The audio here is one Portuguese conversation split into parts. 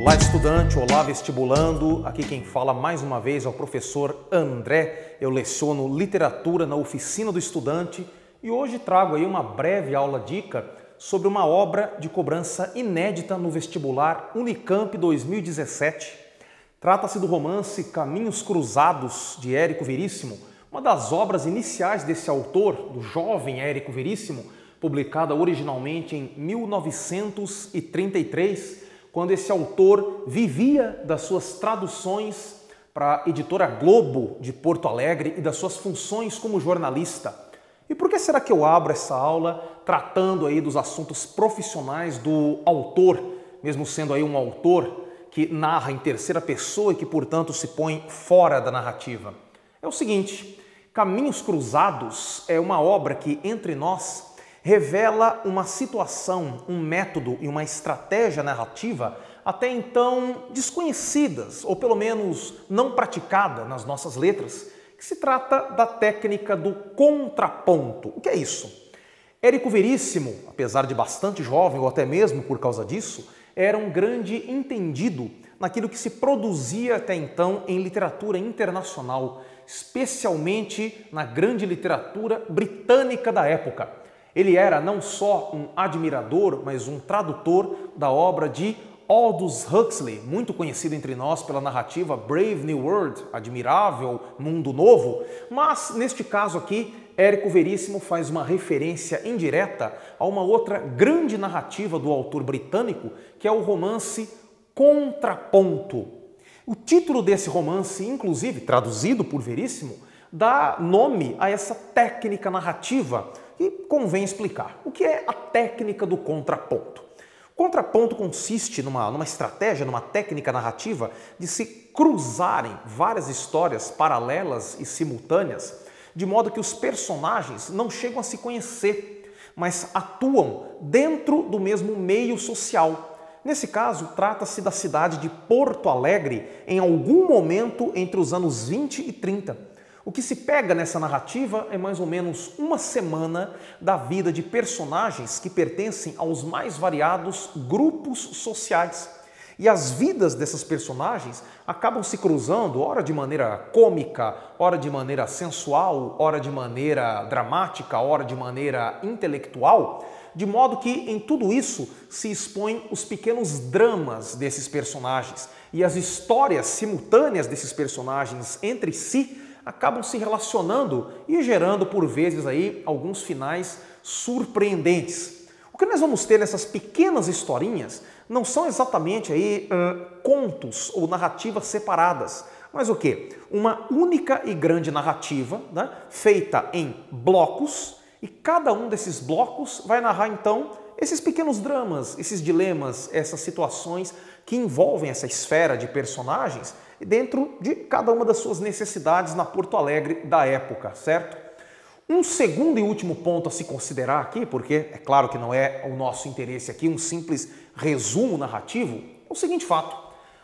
Olá, estudante, olá, vestibulando. Aqui quem fala mais uma vez é o professor André. Eu leciono literatura na Oficina do Estudante e hoje trago aí uma breve aula dica sobre uma obra de cobrança inédita no vestibular Unicamp 2017. Trata-se do romance Caminhos Cruzados, de Érico Veríssimo, uma das obras iniciais desse autor, do jovem Érico Veríssimo, publicada originalmente em 1933, quando esse autor vivia das suas traduções para a editora Globo de Porto Alegre e das suas funções como jornalista. E por que será que eu abro essa aula tratando aí dos assuntos profissionais do autor, mesmo sendo aí um autor que narra em terceira pessoa e que, portanto, se põe fora da narrativa? É o seguinte, Caminhos Cruzados é uma obra que, entre nós, revela uma situação, um método e uma estratégia narrativa até então desconhecidas, ou pelo menos não praticada nas nossas letras, que se trata da técnica do contraponto. O que é isso? Érico Veríssimo, apesar de bastante jovem, ou até mesmo por causa disso, era um grande entendido naquilo que se produzia até então em literatura internacional, especialmente na grande literatura britânica da época. Ele era não só um admirador, mas um tradutor da obra de Aldous Huxley, muito conhecido entre nós pela narrativa Brave New World, Admirável Mundo Novo, mas neste caso aqui, Érico Veríssimo faz uma referência indireta a uma outra grande narrativa do autor britânico, que é o romance Contraponto. O título desse romance, inclusive, traduzido por Veríssimo, dá nome a essa técnica narrativa que convém explicar. O que é a técnica do contraponto? O contraponto consiste numa estratégia, numa técnica narrativa de se cruzarem várias histórias paralelas e simultâneas, de modo que os personagens não chegam a se conhecer, mas atuam dentro do mesmo meio social. Nesse caso, trata-se da cidade de Porto Alegre em algum momento entre os anos 20 e 30. O que se pega nessa narrativa é mais ou menos uma semana da vida de personagens que pertencem aos mais variados grupos sociais. E as vidas dessas personagens acabam se cruzando, ora de maneira cômica, ora de maneira sensual, ora de maneira dramática, ora de maneira intelectual, de modo que em tudo isso se expõem os pequenos dramas desses personagens e as histórias simultâneas desses personagens entre si acabam se relacionando e gerando, por vezes, aí, alguns finais surpreendentes. O que nós vamos ter nessas pequenas historinhas não são exatamente aí, contos ou narrativas separadas, mas o quê? Uma única e grande narrativa, né, feita em blocos, e cada um desses blocos vai narrar, então, esses pequenos dramas, esses dilemas, essas situações que envolvem essa esfera de personagens dentro de cada uma das suas necessidades na Porto Alegre da época, certo? Um segundo e último ponto a se considerar aqui, porque é claro que não é o nosso interesse aqui um simples resumo narrativo, é o seguinte fato: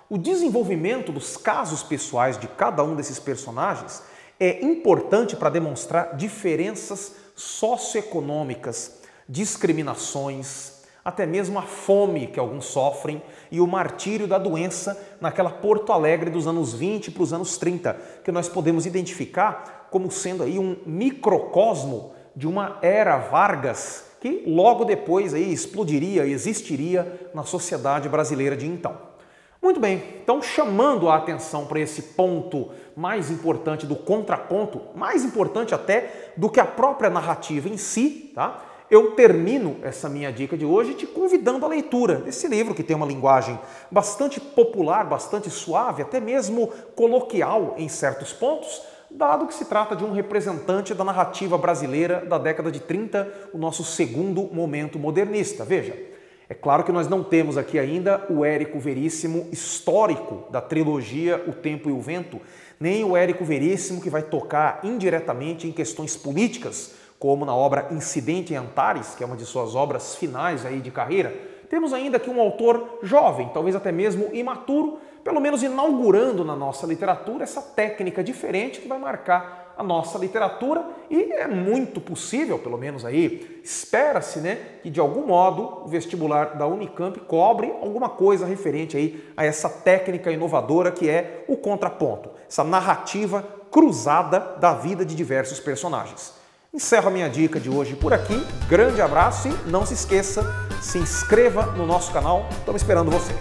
o desenvolvimento dos casos pessoais de cada um desses personagens é importante para demonstrar diferenças socioeconômicas, discriminações, até mesmo a fome que alguns sofrem e o martírio da doença naquela Porto Alegre dos anos 20 para os anos 30, que nós podemos identificar como sendo aí um microcosmo de uma era Vargas que logo depois aí explodiria e existiria na sociedade brasileira de então. Muito bem, então chamando a atenção para esse ponto mais importante do contraponto, mais importante até do que a própria narrativa em si, tá? Eu termino essa minha dica de hoje te convidando à leitura desse livro que tem uma linguagem bastante popular, bastante suave, até mesmo coloquial em certos pontos, dado que se trata de um representante da narrativa brasileira da década de 30, o nosso segundo momento modernista. Veja, é claro que nós não temos aqui ainda o Érico Veríssimo histórico da trilogia O Tempo e o Vento, nem o Érico Veríssimo que vai tocar indiretamente em questões políticas, como na obra Incidente em Antares, que é uma de suas obras finais aí de carreira. Temos ainda aqui um autor jovem, talvez até mesmo imaturo, pelo menos inaugurando na nossa literatura essa técnica diferente que vai marcar a nossa literatura e é muito possível, pelo menos aí, espera-se, né, que de algum modo o vestibular da Unicamp cobre alguma coisa referente aí a essa técnica inovadora que é o contraponto, essa narrativa cruzada da vida de diversos personagens. Encerro a minha dica de hoje por aqui, grande abraço e não se esqueça, se inscreva no nosso canal, estamos esperando você.